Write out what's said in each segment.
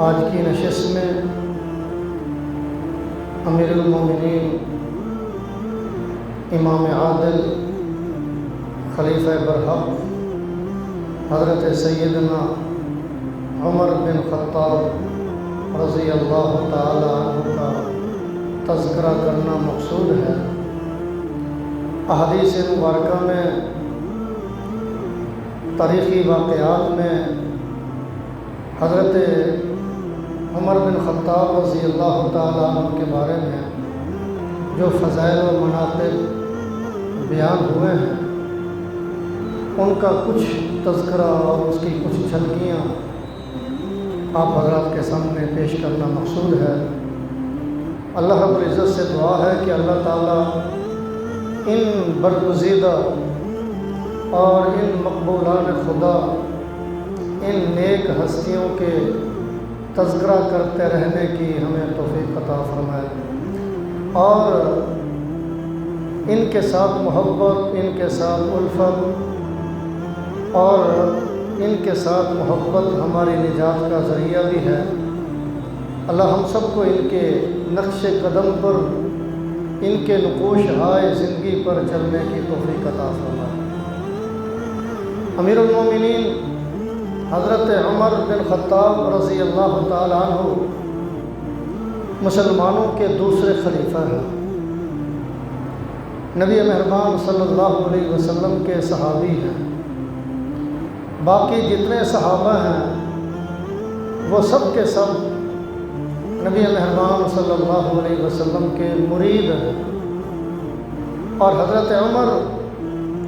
آج کی نشست میں امیر المومنین امام عادل خلیفہ برحق حضرت سیدنا عمر بن خطاب رضی اللہ تعالی عنہ کا تذکرہ کرنا مقصود ہے۔ احادیث مبارکہ میں تاریخی واقعات میں حضرت عمر بن خطاب رضی اللہ تعالی عنہ کے بارے میں جو فضائل و مناقب بیان ہوئے ہیں ان کا کچھ تذکرہ اور اس کی کچھ جھلکیاں آپ حضرات کے سامنے پیش کرنا مقصود ہے۔ اللہ رب العزت سے دعا ہے کہ اللہ تعالیٰ ان برگزیدہ اور ان مقبولان خدا ان نیک ہستیوں کے تذکرہ کرتے رہنے کی ہمیں توفیق عطا فرمائے اور ان کے ساتھ محبت، ان کے ساتھ الفت اور ان کے ساتھ محبت ہماری نجات کا ذریعہ بھی ہے۔ اللہ ہم سب کو ان کے نقش قدم پر، ان کے نقوش ہائے زندگی پر چلنے کی توفیق عطا فرمائے۔ امیر المومنین حضرت عمر بن خطاب رضی اللہ تعالی عنہ مسلمانوں کے دوسرے خلیفہ ہیں۔ نبی مہربان صلی اللہ علیہ وسلم کے صحابی ہیں۔ باقی جتنے صحابہ ہیں وہ سب کے سب نبی مہربان صلی اللہ علیہ وسلم کے مرید ہیں، اور حضرت عمر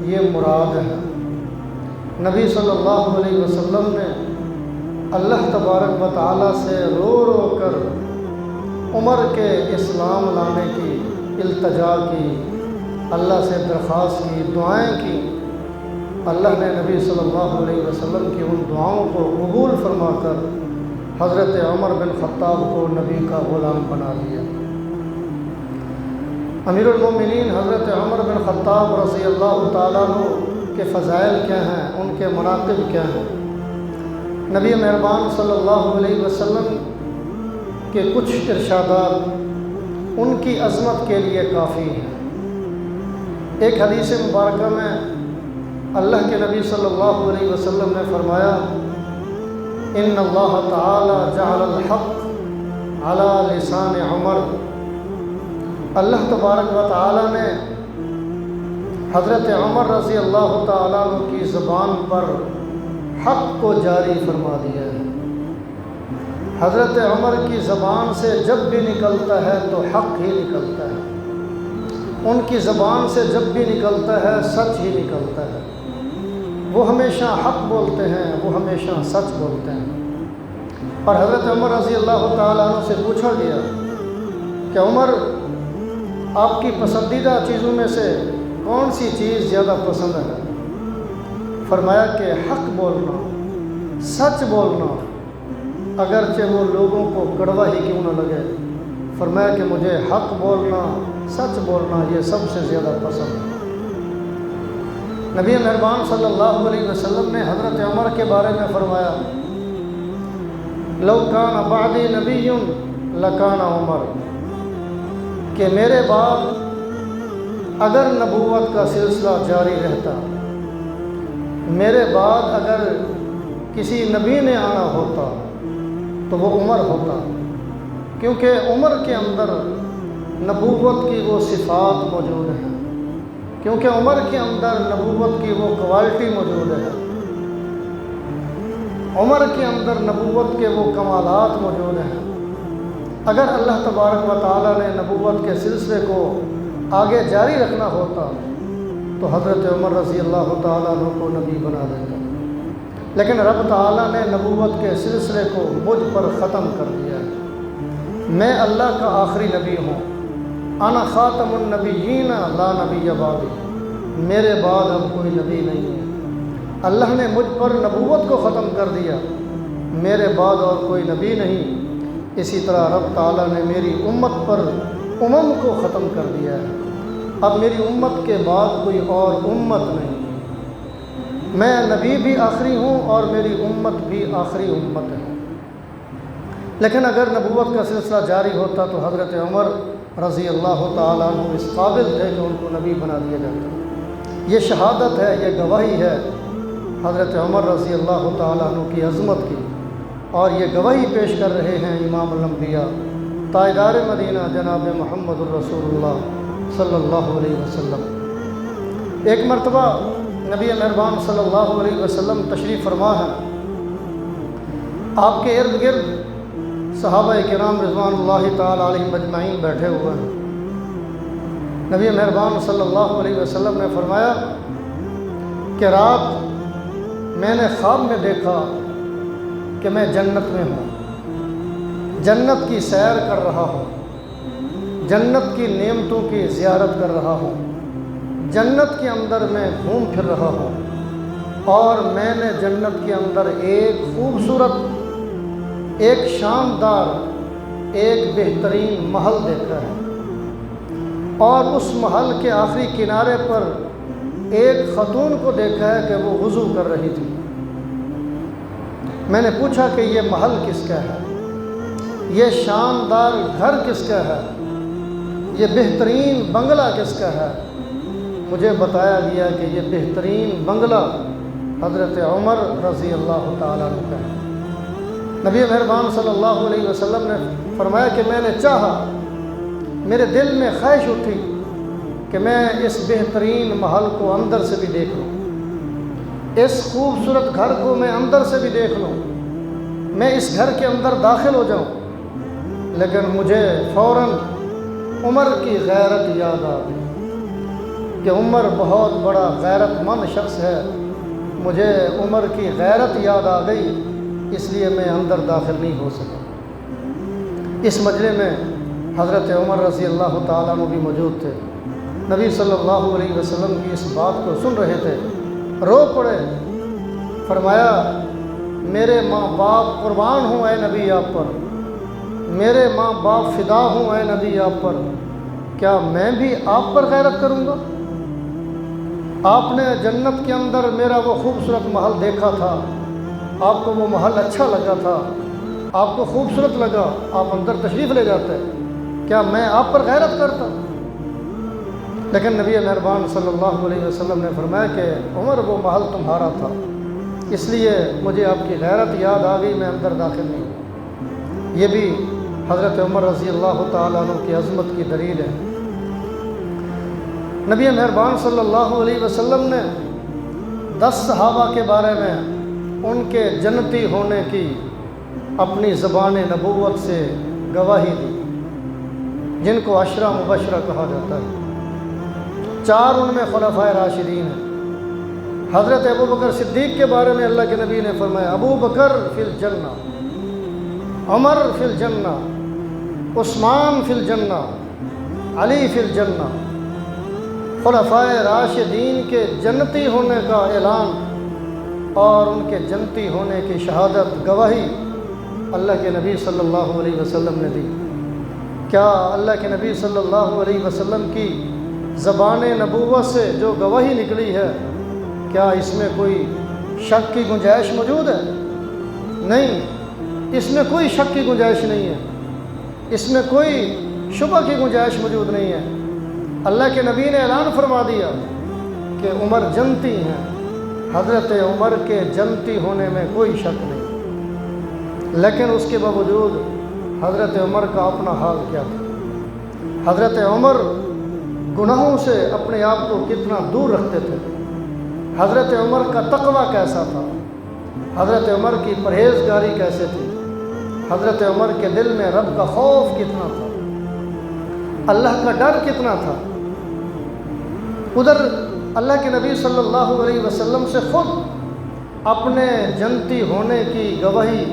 یہ مراد ہے۔ نبی صلی اللہ علیہ وسلم نے اللہ تبارک و تعالیٰ سے رو رو کر عمر کے اسلام لانے کی التجا کی، اللہ سے درخواست کی، دعائیں کی۔ اللہ نے نبی صلی اللہ علیہ وسلم کی ان دعاؤں کو قبول فرما کر حضرت عمر بن خطاب کو نبی کا غلام بنا دیا۔ امیر المومنین حضرت عمر بن خطاب رضی اللہ تعالیٰ عنہ کے فضائل کیا ہیں، ان کے مناقب کیا ہیں؟ نبی مہربان صلی اللہ علیہ وسلم کے کچھ ارشادات ان کی عظمت کے لیے کافی ہیں۔ ایک حدیث مبارکہ میں اللہ کے نبی صلی اللہ علیہ وسلم نے فرمایا، ان اللہ تعالی جعل الحق علی لسان عمر۔ اللہ تبارک و تعالی نے حضرت عمر رضی اللہ تعالیٰ عنہ کی زبان پر حق کو جاری فرما دیا ہے۔ حضرت عمر کی زبان سے جب بھی نکلتا ہے تو حق ہی نکلتا ہے، ان کی زبان سے جب بھی نکلتا ہے سچ ہی نکلتا ہے۔ وہ ہمیشہ حق بولتے ہیں، وہ ہمیشہ سچ بولتے ہیں۔ اور حضرت عمر رضی اللہ تعالیٰ عنہ سے پوچھا گیا کہ عمر، آپ کی پسندیدہ چیزوں میں سے کون سی چیز زیادہ پسند ہے؟ فرمایا کہ حق بولنا، سچ بولنا، اگرچہ وہ لوگوں کو کڑوا ہی کیوں نہ لگے۔ فرمایا کہ مجھے حق بولنا، سچ بولنا یہ سب سے زیادہ پسند ہے۔ نبی مہربان صلی اللہ علیہ وسلم نے حضرت عمر کے بارے میں فرمایا، لو کان بعدی نبی لکان عمر، کہ میرے بعد اگر نبوت کا سلسلہ جاری رہتا، میرے بعد اگر کسی نبی نے آنا ہوتا تو وہ عمر ہوتا، کیونکہ عمر کے اندر نبوت کی وہ صفات موجود ہیں، کیونکہ عمر کے اندر نبوت کی وہ کوالٹی موجود ہے، عمر کے اندر نبوت کے وہ کمالات موجود ہیں۔ اگر اللہ تبارک و تعالیٰ نے نبوت کے سلسلے کو آگے جاری رکھنا ہوتا تو حضرت عمر رضی اللہ تعالیٰ عنہ کو نبی بنا دیتا، لیکن رب تعالیٰ نے نبوت کے سلسلے کو مجھ پر ختم کر دیا ہے۔ میں اللہ کا آخری نبی ہوں، انا خاتم النبیین لا نبی بعدی، میرے بعد اب کوئی نبی نہیں ہے۔ اللہ نے مجھ پر نبوت کو ختم کر دیا، میرے بعد اور کوئی نبی نہیں۔ اسی طرح رب تعالیٰ نے میری امت پر کو ختم کر دیا ہے، اب میری امت کے بعد کوئی اور امت نہیں۔ میں نبی بھی آخری ہوں اور میری امت بھی آخری امت ہے۔ لیکن اگر نبوت کا سلسلہ جاری ہوتا تو حضرت عمر رضی اللہ تعالیٰ عنہ اس قابل تھے کہ ان کو نبی بنا دیا جاتا۔ یہ شہادت ہے، یہ گواہی ہے حضرت عمر رضی اللہ تعالیٰ عنہ کی عظمت کی، اور یہ گواہی پیش کر رہے ہیں امام الانبیاء تاجدار مدینہ جناب محمد الرسول اللہ صلی اللہ علیہ وسلم۔ ایک مرتبہ نبی مہربان صلی اللہ علیہ وسلم تشریف فرما ہے، آپ کے ارد گرد صحابہ کرام رضوان اللہ تعالیٰ علیہم اجمعین بیٹھے ہوئے ہیں۔ نبی مہربان صلی اللہ علیہ وسلم نے فرمایا کہ رات میں نے خواب میں دیکھا کہ میں جنت میں ہوں، جنت کی سیر کر رہا ہوں، جنت کی نعمتوں کی زیارت کر رہا ہوں، جنت کے اندر میں گھوم پھر رہا ہوں، اور میں نے جنت کے اندر ایک خوبصورت، ایک شاندار، ایک بہترین محل دیکھا ہے، اور اس محل کے آخری کنارے پر ایک خاتون کو دیکھا ہے کہ وہ وضو کر رہی تھی۔ میں نے پوچھا کہ یہ محل کس کا ہے، یہ شاندار گھر کس کا ہے، یہ بہترین بنگلہ کس کا ہے؟ مجھے بتایا گیا کہ یہ بہترین بنگلہ حضرت عمر رضی اللہ تعالیٰ عنہ کا ہے۔ نبی مہربان صلی اللہ علیہ وسلم نے فرمایا کہ میں نے چاہا، میرے دل میں خواہش اٹھی کہ میں اس بہترین محل کو اندر سے بھی دیکھ لوں، اس خوبصورت گھر کو میں اندر سے بھی دیکھ لوں، میں اس گھر کے اندر داخل ہو جاؤں، لیکن مجھے فوراً عمر کی غیرت یاد آ گئی کہ عمر بہت بڑا غیرت مند شخص ہے۔ مجھے عمر کی غیرت یاد آ گئی، اس لیے میں اندر داخل نہیں ہو سکا۔ اس مجلے میں حضرت عمر رضی اللہ تعالیٰ عنہ بھی موجود تھے، نبی صلی اللہ علیہ وسلم کی اس بات کو سن رہے تھے، رو پڑے، فرمایا میرے ماں باپ قربان ہوں اے نبی آپ پر، میرے ماں باپ فدا ہوں اے نبی آپ پر، کیا میں بھی آپ پر غیرت کروں گا؟ آپ نے جنت کے اندر میرا وہ خوبصورت محل دیکھا تھا، آپ کو وہ محل اچھا لگا تھا، آپ کو خوبصورت لگا، آپ اندر تشریف لے جاتے، کیا میں آپ پر غیرت کرتا؟ لیکن نبی مہربان صلی اللہ علیہ وسلم نے فرمایا کہ عمر وہ محل تمہارا تھا، اس لیے مجھے آپ کی غیرت یاد آ گئی، میں اندر داخل نہیں ہوں۔ یہ بھی حضرت عمر رضی اللہ تعالیٰ عنہ کی عظمت کی دلیل ہے۔ نبی مہربان صلی اللہ علیہ وسلم نے 10 صحابہ کے بارے میں ان کے جنتی ہونے کی اپنی زبان نبوت سے گواہی دی، جن کو عشرہ مبشرہ کہا جاتا ہے۔ 4 ان میں خلفائے راشدین ہیں۔ حضرت ابو بکر صدیق کے بارے میں اللہ کے نبی نے فرمایا ابو بکر فی الجنہ، عمر فی الجنہ، عثمان فی الجنہ، علی فی الجنہ۔ خلفائے راشدین کے جنتی ہونے کا اعلان اور ان کے جنتی ہونے کی شہادت گواہی اللہ کے نبی صلی اللہ علیہ وسلم نے دی۔ کیا اللہ کے نبی صلی اللہ علیہ وسلم کی زبان نبوت سے جو گواہی نکلی ہے، کیا اس میں کوئی شک کی گنجائش موجود ہے؟ نہیں، اس میں کوئی شک کی گنجائش نہیں ہے، اس میں کوئی شبہ کی گنجائش موجود نہیں ہے۔ اللہ کے نبی نے اعلان فرما دیا کہ عمر جنتی ہیں، حضرت عمر کے جنتی ہونے میں کوئی شک نہیں۔ لیکن اس کے باوجود حضرت عمر کا اپنا حال کیا تھا؟ حضرت عمر گناہوں سے اپنے آپ کو کتنا دور رکھتے تھے، حضرت عمر کا تقویٰ کیسا تھا، حضرت عمر کی پرہیزگاری کیسے تھی، حضرت عمر کے دل میں رب کا خوف کتنا تھا، اللہ کا ڈر کتنا تھا۔ ادھر اللہ کے نبی صلی اللہ علیہ وسلم سے خود اپنے جنتی ہونے کی گواہی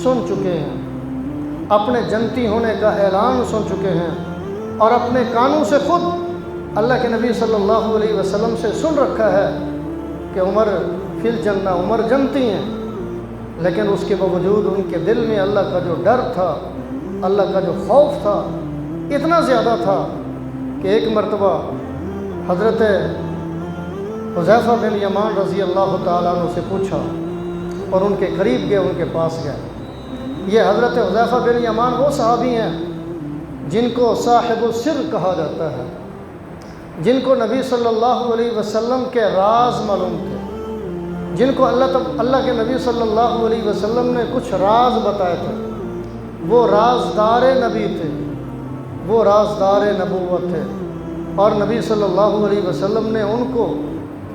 سن چکے ہیں، اپنے جنتی ہونے کا اعلان سن چکے ہیں، اور اپنے کانوں سے خود اللہ کے نبی صلی اللہ علیہ وسلم سے سن رکھا ہے کہ عمر فی الجنہ، عمر جنتی ہیں۔ لیکن اس کے باوجود ان کے دل میں اللہ کا جو ڈر تھا، اللہ کا جو خوف تھا، اتنا زیادہ تھا کہ ایک مرتبہ حضرت حذیفہ بن یمان رضی اللہ تعالیٰ عنہ سے پوچھا، اور ان کے قریب گئے، ان کے پاس گئے، یہ حضرت حذیفہ بن یمان وہ صحابی ہیں جن کو صاحب السر کہا جاتا ہے، جن کو نبی صلی اللہ علیہ وسلم کے راز معلوم تھے، جن کو اللہ کے نبی صلی اللہ علیہ وسلم نے کچھ راز بتائے تھے۔ وہ رازدار نبی تھے، وہ رازدار نبوت تھے، اور نبی صلی اللہ علیہ وسلم نے ان کو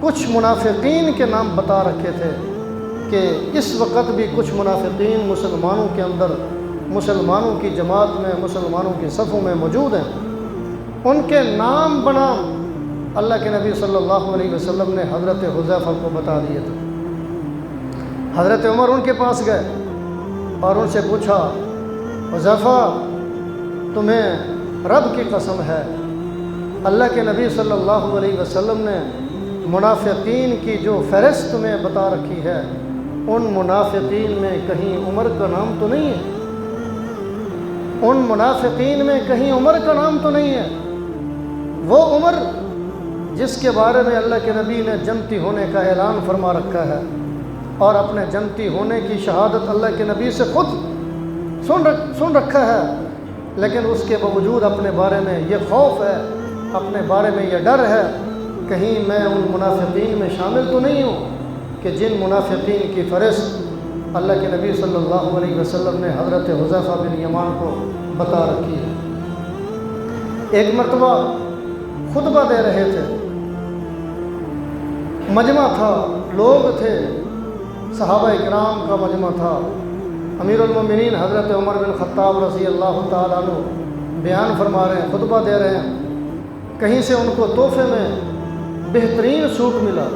کچھ منافقین کے نام بتا رکھے تھے کہ اس وقت بھی کچھ منافقین مسلمانوں کے اندر، مسلمانوں کی جماعت میں، مسلمانوں کی صفوں میں موجود ہیں۔ ان کے نام بنام اللہ کے نبی صلی اللہ علیہ وسلم نے حضرت حذیفہ کو بتا دیے تھے۔ حضرت عمر ان کے پاس گئے اور ان سے پوچھا، حذیفہ تمہیں رب کی قسم ہے، اللہ کے نبی صلی اللہ علیہ وسلم نے منافقین کی جو فہرست تمہیں بتا رکھی ہے، ان منافقین میں کہیں عمر کا نام تو نہیں ہے؟ ان منافقین میں کہیں عمر کا نام تو نہیں ہے؟ وہ عمر جس کے بارے میں اللہ کے نبی نے جنتی ہونے کا اعلان فرما رکھا ہے، اور اپنے جنتی ہونے کی شہادت اللہ کے نبی سے خود سن رکھا ہے، لیکن اس کے باوجود اپنے بارے میں یہ خوف ہے، اپنے بارے میں یہ ڈر ہے، کہیں میں ان منافقین میں شامل تو نہیں ہوں کہ جن منافقین کی فہرست اللہ کے نبی صلی اللہ علیہ وسلم نے حضرت حذیفہ بن یمان کو بتا رکھی ہے۔ ایک مرتبہ خطبہ دے رہے تھے، مجمع تھا، لوگ تھے، صحابہ اکرام کا مجمع تھا، امیر المومنین حضرت عمر بن خطاب رضی اللہ تعالیٰ عنہ بیان فرما رہے ہیں، خطبہ دے رہے ہیں۔ کہیں سے ان کو تحفے میں بہترین سوٹ ملا،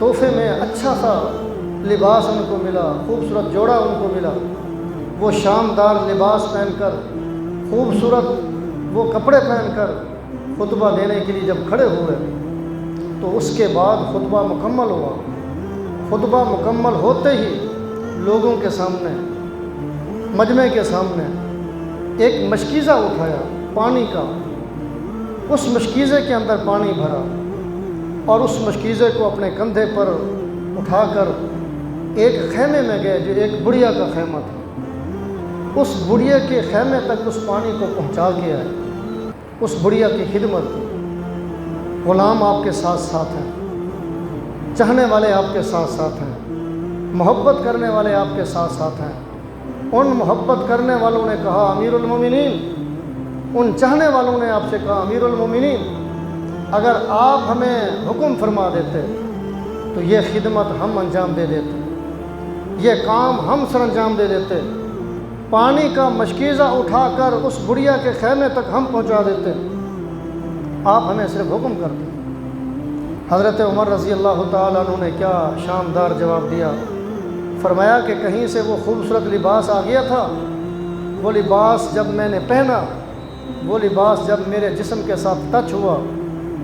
تحفے میں اچھا سا لباس ان کو ملا، خوبصورت جوڑا ان کو ملا۔ وہ شاندار لباس پہن کر، خوبصورت وہ کپڑے پہن کر خطبہ دینے کے لیے جب کھڑے ہوئے تو اس کے بعد خطبہ مکمل ہوا۔ خطبہ مکمل ہوتے ہی لوگوں کے سامنے، مجمع کے سامنے ایک مشکیزہ اٹھایا پانی کا، اس مشکیزے کے اندر پانی بھرا، اور اس مشکیزے کو اپنے کندھے پر اٹھا کر ایک خیمے میں گئے جو ایک بڑھیا کا خیمہ تھا۔ اس بڑھیا کے خیمے تک اس پانی کو پہنچا کے آئے۔ اس بڑھیا کی خدمت، غلام آپ کے ساتھ ساتھ ہیں، چاہنے والے آپ کے ساتھ ساتھ ہیں، محبت کرنے والے آپ کے ساتھ ساتھ ہیں۔ ان محبت کرنے والوں نے کہا امیر المومنین، ان چاہنے والوں نے آپ سے کہا امیر المومنین، اگر آپ ہمیں حکم فرما دیتے تو یہ خدمت ہم انجام دے دیتے، یہ کام ہم سر انجام دے دیتے، پانی کا مشکیزہ اٹھا کر اس بڑھیا کے خیمے تک ہم پہنچا دیتے، آپ ہمیں صرف حکم کرتے۔ حضرت عمر رضی اللہ تعالیٰ عنہ نے کیا شاندار جواب دیا، فرمایا کہ کہیں سے وہ خوبصورت لباس آ گیا تھا، وہ لباس جب میں نے پہنا، وہ لباس جب میرے جسم کے ساتھ ٹچ ہوا،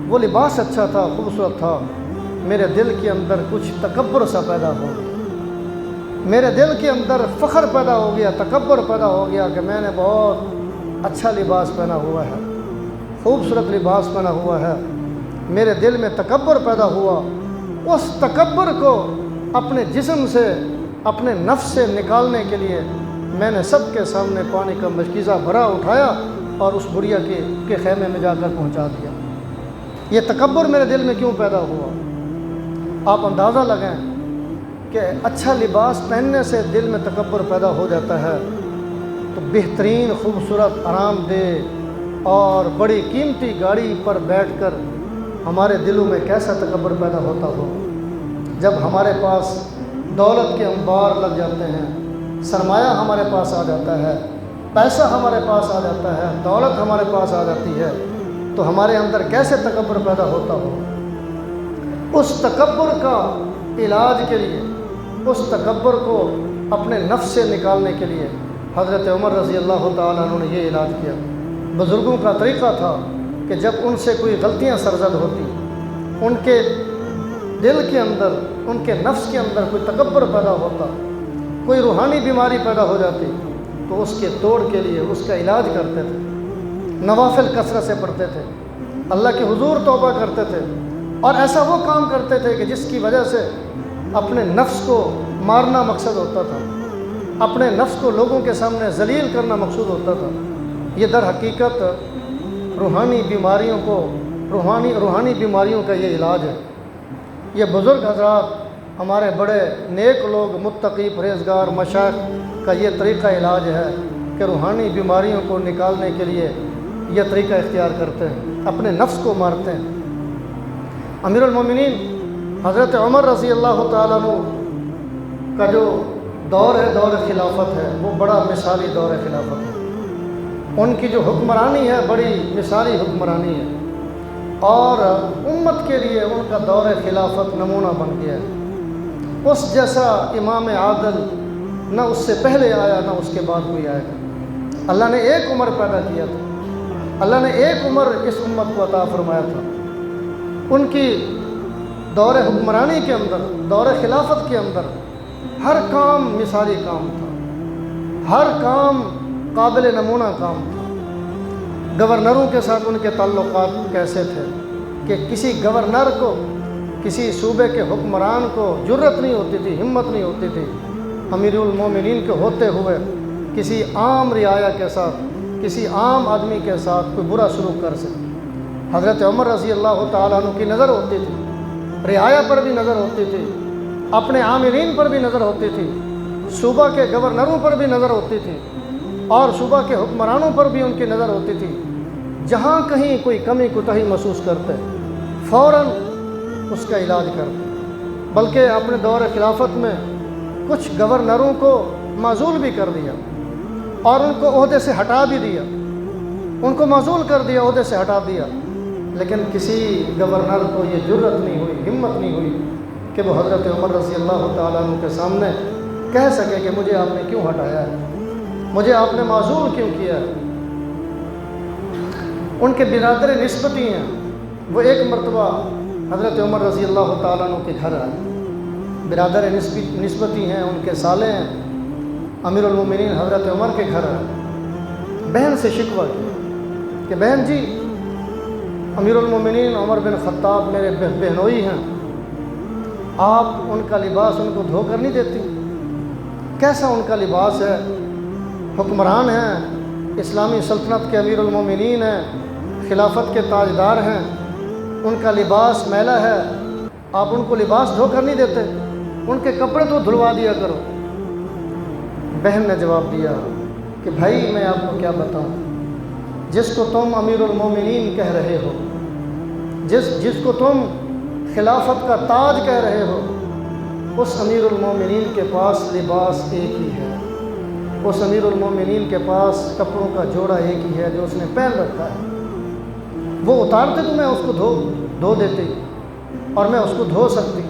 وہ لباس اچھا تھا، خوبصورت تھا، میرے دل کے اندر کچھ تکبر سا پیدا ہو گیا، میرے دل کے اندر فخر پیدا ہو گیا، تکبر پیدا ہو گیا کہ میں نے بہت اچھا لباس پہنا ہوا ہے، خوبصورت لباس پہنا ہوا ہے، میرے دل میں تکبر پیدا ہوا۔ اس تکبر کو اپنے جسم سے، اپنے نفس سے نکالنے کے لیے میں نے سب کے سامنے پانی کا مشکیزہ بھرا، اٹھایا اور اس بڑھیا کے خیمے میں جا کر پہنچا دیا۔ یہ تکبر میرے دل میں کیوں پیدا ہوا؟ آپ اندازہ لگائیں کہ اچھا لباس پہننے سے دل میں تکبر پیدا ہو جاتا ہے، تو بہترین خوبصورت آرام دہ اور بڑی قیمتی گاڑی پر بیٹھ کر ہمارے دلوں میں کیسا تکبر پیدا ہوتا ہو۔ جب ہمارے پاس دولت کے انبار لگ جاتے ہیں، سرمایہ ہمارے پاس آ جاتا ہے، پیسہ ہمارے پاس آ جاتا ہے، دولت ہمارے پاس آ جاتی ہے، تو ہمارے اندر کیسے تکبر پیدا ہوتا ہو۔ اس تکبر کا علاج کے لیے، اس تکبر کو اپنے نفس سے نکالنے کے لیے حضرت عمر رضی اللہ تعالیٰ عنہ نے یہ علاج کیا۔ بزرگوں کا طریقہ تھا کہ جب ان سے کوئی غلطیاں سرزد ہوتی، ان کے دل کے اندر، ان کے نفس کے اندر کوئی تکبر پیدا ہوتا، کوئی روحانی بیماری پیدا ہو جاتی، تو اس کے توڑ کے لیے اس کا علاج کرتے تھے، نوافل کثرت سے پڑھتے تھے، اللہ کے حضور توبہ کرتے تھے، اور ایسا وہ کام کرتے تھے کہ جس کی وجہ سے اپنے نفس کو مارنا مقصد ہوتا تھا، اپنے نفس کو لوگوں کے سامنے ذلیل کرنا مقصود ہوتا تھا۔ یہ در حقیقت روحانی بیماریوں کا یہ علاج ہے۔ یہ بزرگ حضرات ہمارے بڑے نیک لوگ، متقی، پرہیزگار مشائخ کا یہ طریقہ علاج ہے کہ روحانی بیماریوں کو نکالنے کے لیے یہ طریقہ اختیار کرتے ہیں، اپنے نفس کو مارتے ہیں۔ امیر المومنین حضرت عمر رضی اللہ تعالیٰ عنہ کا جو دور ہے، دور خلافت ہے، وہ بڑا مثالی دور خلافت ہے۔ ان کی جو حکمرانی ہے بڑی مثالی حکمرانی ہے، اور امت کے لیے ان کا دور خلافت نمونہ بن گیا ہے۔ اس جیسا امام عادل نہ اس سے پہلے آیا نہ اس کے بعد کوئی آئے گا۔ اللہ نے ایک عمر پیدا کیا تھا، اللہ نے ایک عمر اس امت کو عطا فرمایا تھا۔ ان کی دور حکمرانی کے اندر، دور خلافت کے اندر ہر کام مثالی کام تھا، ہر کام قابل نمونہ کام تھا۔ گورنروں کے ساتھ ان کے تعلقات کیسے تھے کہ کسی گورنر کو، کسی صوبے کے حکمران کو جرت نہیں ہوتی تھی، ہمت نہیں ہوتی تھی امیر المومنین کے ہوتے ہوئے کسی عام رعایا کے ساتھ، کسی عام آدمی کے ساتھ کوئی برا سلوک کر سکے۔ حضرت عمر رضی اللہ تعالیٰ عنہ کی نظر ہوتی تھی، رعایا پر بھی نظر ہوتی تھی، اپنے عاملین پر بھی نظر ہوتی تھی، صوبہ کے گورنروں پر بھی نظر ہوتی تھی، اور صوبہ کے حکمرانوں پر بھی ان کی نظر ہوتی تھی۔ جہاں کہیں کوئی کمی کوتاہی محسوس کرتے فوراً اس کا علاج کرتے۔ بلکہ اپنے دور خلافت میں کچھ گورنروں کو معزول بھی کر دیا اور ان کو عہدے سے ہٹا بھی دیا، ان کو معزول کر دیا، عہدے سے ہٹا دیا، لیکن کسی گورنر کو یہ جرت نہیں ہوئی، ہمت نہیں ہوئی کہ وہ حضرت عمر رضی اللہ تعالیٰ عنہ کے سامنے کہہ سکے کہ مجھے آپ نے کیوں ہٹایا ہے، مجھے آپ نے معزول کیوں کیا ہے۔ ان کے برادر نسبتی ہیں، وہ ایک مرتبہ حضرت عمر رضی اللہ تعالیٰ عنہ کے گھر آئے، برادر نسبتی ہیں، ان کے سالے ہیں، امیر المومنین حضرت عمر کے گھر آئے، بہن سے شکوہ کیا کہ بہن جی، امیر المومنین عمر بن خطاب میرے بہنوئی ہیں، آپ ان کا لباس ان کو دھو کر نہیں دیتی؟ کیسا ان کا لباس ہے، حکمران ہیں، اسلامی سلطنت کے امیر المومنین ہیں، خلافت کے تاجدار ہیں، ان کا لباس میلا ہے، آپ ان کو لباس دھو کر نہیں دیتے؟ ان کے کپڑے تو دھلوا دیا کرو۔ بہن نے جواب دیا کہ بھائی میں آپ کو کیا بتاؤں، جس کو تم امیر المومنین کہہ رہے ہو، جس کو تم خلافت کا تاج کہہ رہے ہو، اس امیر المومنین کے پاس لباس ایک ہی ہے، اس امیر المومنین کے پاس کپڑوں کا جوڑا ایک ہی ہے جو اس نے پہن رکھا ہے۔ وہ اتارتے تو میں اس کو دھو دیتی اور میں اس کو دھو سکتی۔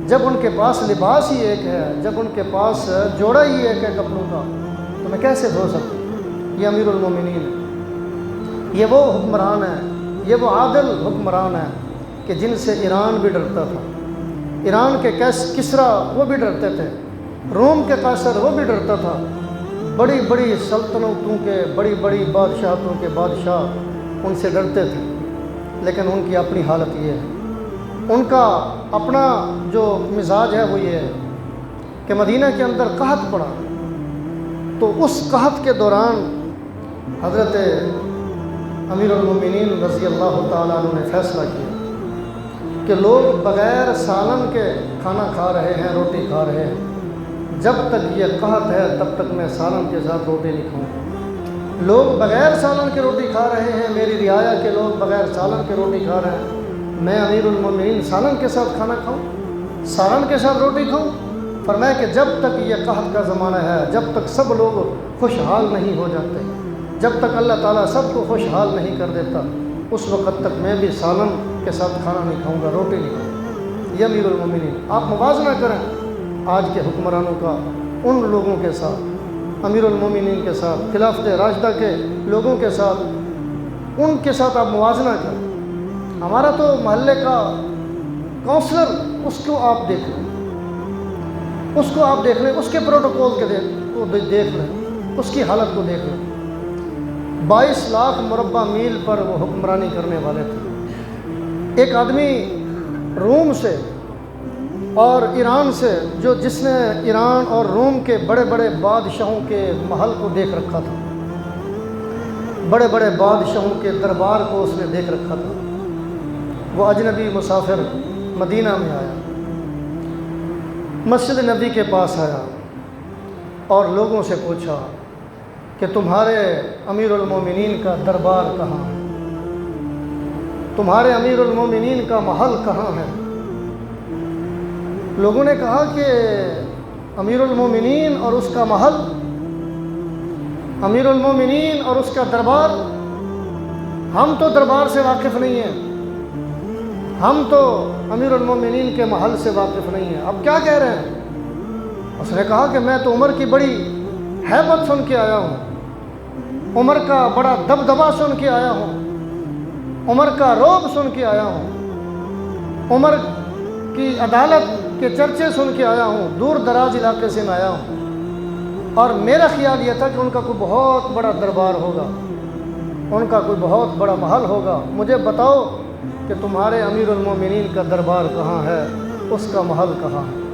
جب ان کے پاس لباس ہی ایک ہے، جب ان کے پاس جوڑا ہی ایک ہے کپڑوں کا، تو میں کیسے دھو سکتی؟ یہ امیر المومنین ہے، یہ وہ حکمران ہے، یہ وہ عادل حکمران ہے کہ جن سے ایران بھی ڈرتا تھا، ایران کے کسریٰ وہ بھی ڈرتے تھے، روم کے قیصر وہ بھی ڈرتا تھا، بڑی بڑی سلطنتوں کے، بڑی بڑی بادشاہتوں کے بادشاہ ان سے ڈرتے تھے، لیکن ان کی اپنی حالت یہ ہے، ان کا اپنا جو مزاج ہے وہ یہ ہے کہ مدینہ کے اندر قحط پڑا، تو اس قحط کے دوران حضرت امیر المومنین رضی اللہ تعالیٰ عنہ نے فیصلہ کیا کہ لوگ بغیر سالن کے کھانا کھا رہے ہیں، روٹی کھا رہے ہیں، جب تک یہ قحط ہے تب تک میں سالن کے ساتھ روٹی نہیں کھاؤں۔ لوگ بغیر سالن کے روٹی کھا رہے ہیں، میری رعایا کے لوگ بغیر سالن کے روٹی کھا رہے ہیں، میں امیر المومنین سالن کے ساتھ کھانا کھاؤں، سالن کے ساتھ روٹی کھاؤں؟ فرمایا کہ جب تک یہ قحط کا زمانہ ہے، جب تک سب لوگ خوشحال نہیں ہو جاتے، جب تک اللہ تعالیٰ سب کو خوشحال نہیں کر دیتا، اس وقت تک میں بھی سالن کے ساتھ کھانا نہیں کھاؤں گا، روٹی نہیں کھاؤں گا۔ یہ امیر المومنین، آپ موازنہ کریں آج کے حکمرانوں کا ان لوگوں کے ساتھ، امیر المومنین کے ساتھ، خلافت راشدہ کے لوگوں کے ساتھ، ان کے ساتھ آپ موازنہ کریں۔ ہمارا تو محلے کا کونسلر، اس کو آپ دیکھ لیں، اس کو آپ دیکھ لیں، اس کے پروٹوکول کے دیکھ لیں، اس کی حالت کو دیکھ لیں۔ 22 لاکھ مربع میل پر وہ حکمرانی کرنے والے تھے۔ ایک آدمی روم سے اور ایران سے جس نے ایران اور روم کے بڑے بڑے بادشاہوں کے محل کو دیکھ رکھا تھا، بڑے بڑے بادشاہوں کے دربار کو اس نے دیکھ رکھا تھا، وہ اجنبی مسافر مدینہ میں آیا، مسجد نبی کے پاس آیا اور لوگوں سے پوچھا کہ تمہارے امیر المومنین کا دربار کہاں ہے، تمہارے امیر المومنین کا محل کہاں ہے؟ لوگوں نے کہا کہ امیر المومنین اور اس کا محل، امیر المومنین اور اس کا دربار، ہم تو دربار سے واقف نہیں ہیں، ہم تو امیر المومنین کے محل سے واقف نہیں ہیں، اب کیا کہہ رہے ہیں؟ اس نے کہا کہ میں تو عمر کی بڑی ہیبت سن کے آیا ہوں، عمر کا بڑا دبدبا سن کے آیا ہوں، عمر کا رعب سن کے آیا ہوں، عمر کی عدالت کے چرچے سن کے آیا ہوں، دور دراز علاقے سے میں آیا ہوں، اور میرا خیال یہ تھا کہ ان کا کوئی بہت بڑا دربار ہوگا، ان کا کوئی بہت بڑا محل ہوگا، مجھے بتاؤ کہ تمہارے امیر المومنین کا دربار کہاں ہے، اس کا محل کہاں ہے؟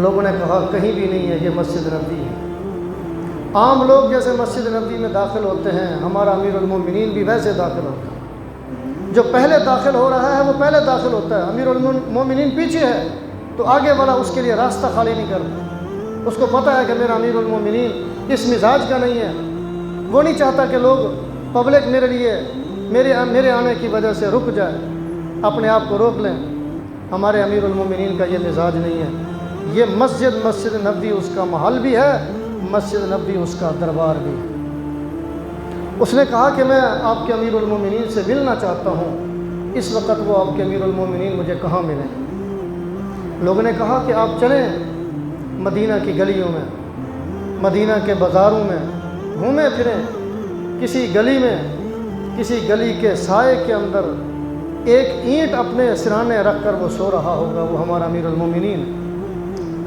لوگوں نے کہا کہیں بھی نہیں ہے، یہ مسجد نبوی ہے۔ عام لوگ جیسے مسجد نبوی میں داخل ہوتے ہیں، ہمارا امیر المومنین بھی ویسے داخل ہوتا ہے، جو پہلے داخل ہو رہا ہے وہ پہلے داخل ہوتا ہے، امیر المومنین پیچھے ہے تو آگے والا اس کے لیے راستہ خالی نہیں کرتا، اس کو پتہ ہے کہ میرا امیر المومنین اس مزاج کا نہیں ہے، وہ نہیں چاہتا کہ لوگ پبلک میرے لیے میرے آنے کی وجہ سے رک جائے، اپنے آپ کو روک لیں، ہمارے امیر المومنین کا یہ مزاج نہیں ہے، یہ مسجد نبوی اس کا محل بھی ہے، مسجد نبوی اس کا دربار بھی ہے۔ اس نے کہا کہ میں آپ کے امیر المومنین سے ملنا چاہتا ہوں، اس وقت وہ آپ کے امیر المومنین مجھے کہاں ملیں؟ لوگوں نے کہا کہ آپ چلیں مدینہ کی گلیوں میں، مدینہ کے بازاروں میں گھومیں پھریں، کسی گلی میں، کسی گلی کے سائے کے اندر ایک اینٹ اپنے سرانے رکھ کر وہ سو رہا ہوگا، وہ ہمارا امیر المومنین۔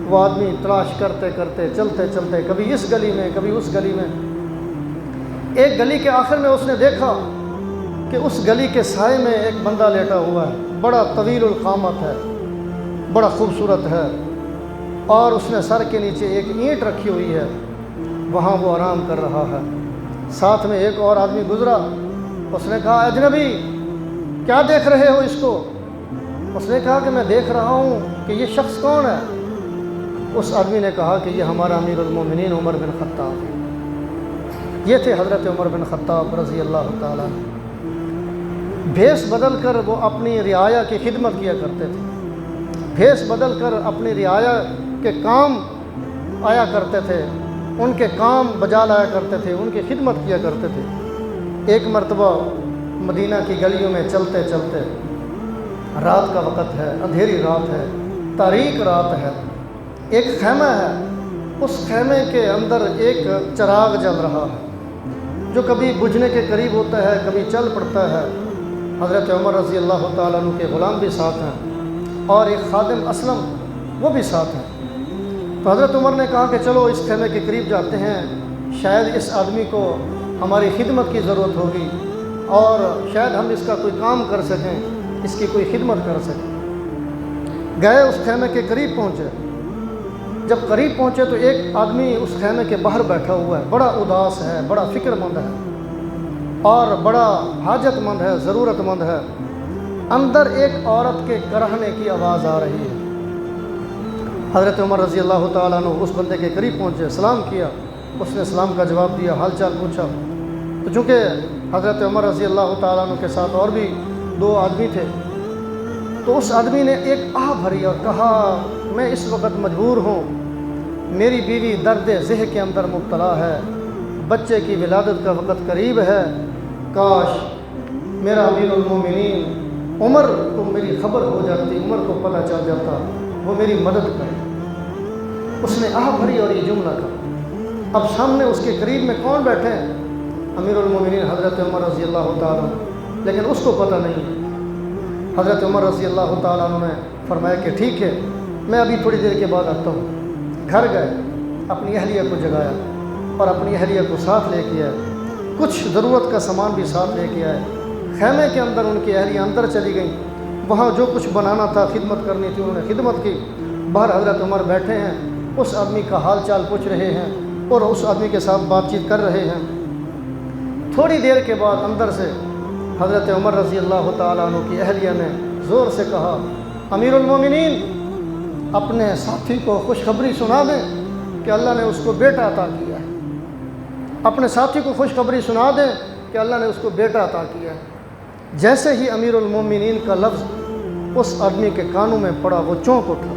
وہ آدمی تلاش کرتے کرتے چلتے چلتے کبھی اس گلی میں کبھی اس گلی میں، ایک گلی کے آخر میں اس نے دیکھا کہ اس گلی کے سائے میں ایک بندہ لیٹا ہوا ہے، بڑا طویل القامت ہے، بڑا خوبصورت ہے، اور اس نے سر کے نیچے ایک اینٹ رکھی ہوئی ہے، وہاں وہ آرام کر رہا ہے۔ ساتھ میں ایک اور آدمی گزرا، اس نے کہا اجنبی کیا دیکھ رہے ہو اس کو؟ اس نے کہا کہ میں دیکھ رہا ہوں کہ یہ شخص کون ہے؟ اس آدمی نے کہا کہ یہ ہمارا امیر المومنین عمر بن خطاب ہے۔ یہ تھے حضرت عمر بن خطاب رضی اللہ تعالیٰ عنہ۔ بھیس بدل کر وہ اپنی رعایا کی خدمت کیا کرتے تھے، بھیس بدل کر اپنی رعایا کے کام آیا کرتے تھے، ان کے کام بجا لایا کرتے تھے، ان کی خدمت کیا کرتے تھے۔ ایک مرتبہ مدینہ کی گلیوں میں چلتے چلتے، رات کا وقت ہے، اندھیری رات ہے، تاریک رات ہے، ایک خیمہ ہے، اس خیمے کے اندر ایک چراغ جل رہا ہے جو کبھی بجھنے کے قریب ہوتا ہے، کبھی چل پڑتا ہے۔ حضرت عمر رضی اللہ تعالیٰ عنہ کے غلام بھی ساتھ ہیں اور ایک خادم اسلم وہ بھی ساتھ ہیں۔ تو حضرت عمر نے کہا کہ چلو اس خیمے کے قریب جاتے ہیں، شاید اس آدمی کو ہماری خدمت کی ضرورت ہوگی اور شاید ہم اس کا کوئی کام کر سکیں، اس کی کوئی خدمت کر سکیں۔ گئے اس خیمے کے قریب پہنچے، جب قریب پہنچے تو ایک آدمی اس خیمے کے باہر بیٹھا ہوا ہے، بڑا اداس ہے، بڑا فکر مند ہے اور بڑا حاجت مند ہے، ضرورت مند ہے۔ اندر ایک عورت کے کرہنے کی آواز آ رہی ہے۔ حضرت عمر رضی اللہ تعالیٰ عنہ اس بندے کے قریب پہنچے، سلام کیا، اس نے سلام کا جواب دیا، حال چال پوچھا۔ تو چونکہ حضرت عمر رضی اللہ تعالیٰ عنہ کے ساتھ اور بھی دو آدمی تھے، تو اس آدمی نے ایک آہ بھری اور کہا میں اس وقت مجبور ہوں، میری بیوی درد ذہ کے اندر مبتلا ہے، بچے کی ولادت کا وقت قریب ہے، کاش میرا امیر المومنین عمر کو میری خبر ہو جاتی، عمر کو پتہ چل جاتا، وہ میری مدد کرے۔ اس نے آہ بھری اور یہ جملہ کہا۔ اب سامنے اس کے قریب میں کون بیٹھے ہیں؟ امیر المومنین حضرت عمر رضی اللہ تعالیٰ عنہ، لیکن اس کو پتہ نہیں ہے۔ حضرت عمر رضی اللہ تعالیٰ عنہ نے فرمایا کہ ٹھیک ہے، میں ابھی تھوڑی دیر کے بعد آتا ہوں۔ گھر گئے، اپنی اہلیہ کو جگایا اور اپنی اہلیہ کو ساتھ لے کے آئے، کچھ ضرورت کا سامان بھی ساتھ لے کے آئے۔ خیمے کے اندر ان کی اہلیہ اندر چلی گئیں، وہاں جو کچھ بنانا تھا، خدمت کرنی تھی، انہوں نے خدمت کی۔ باہر حضرت عمر بیٹھے ہیں، اس آدمی کا حال چال پوچھ رہے ہیں اور اس آدمی کے ساتھ بات چیت کر رہے ہیں۔ تھوڑی دیر کے بعد اندر سے حضرت عمر رضی اللہ تعالیٰ عنہ کی اہلیہ نے زور سے کہا، امیر المومنین اپنے ساتھی کو خوشخبری سنا دیں کہ اللہ نے اس کو بیٹا عطا کیا ہے۔ اپنے ساتھی کو خوشخبری سنا دیں کہ اللہ نے اس کو بیٹا عطا کیا ہے۔ جیسے ہی امیر المومنین کا لفظ اس آدمی کے کانوں میں پڑا، وہ چونک اٹھا،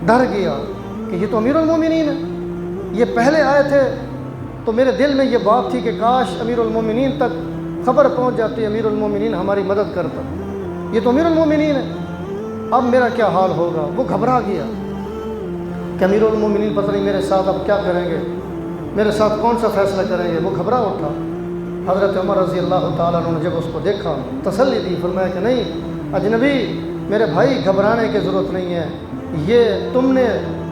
ڈر گیا کہ یہ تو امیر المومنین ہے، یہ پہلے آئے تھے تو میرے دل میں یہ بات تھی کہ کاش امیر المومنین تک خبر پہنچ جاتی، امیر المومنین ہماری مدد کرتا، یہ تو امیر المومنین ہے، اب میرا کیا حال ہوگا۔ وہ گھبرا گیا کہ امیر المومنین پتہ نہیں میرے ساتھ اب کیا کریں گے، میرے ساتھ کون سا فیصلہ کریں گے، وہ گھبرا اٹھا۔ حضرت عمر رضی اللہ تعالیٰ عنہ نے جب اس کو دیکھا، تسلی دی، فرمایا کہ نہیں اجنبی میرے بھائی، گھبرانے کی ضرورت نہیں ہے، یہ تم نے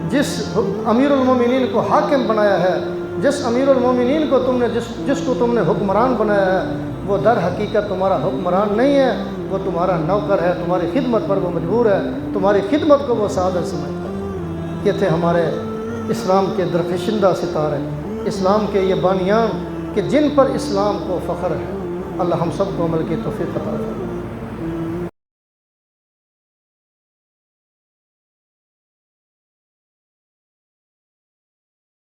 جس امیر المومنین کو حاکم بنایا ہے، جس امیر المومنین کو تم نے جس کو تم نے حکمران بنایا ہے، وہ در حقیقت تمہارا حکمران نہیں ہے، وہ تمہارا نوکر ہے، تمہاری خدمت پر وہ مجبور ہے، تمہاری خدمت کو وہ سعادت سمجھتا ہے۔ یہ تھے ہمارے اسلام کے درخشندہ ستارے، اسلام کے یہ بانیان کہ جن پر اسلام کو فخر ہے۔ اللہ ہم سب کو عمل کی توفیق عطا فرمائے۔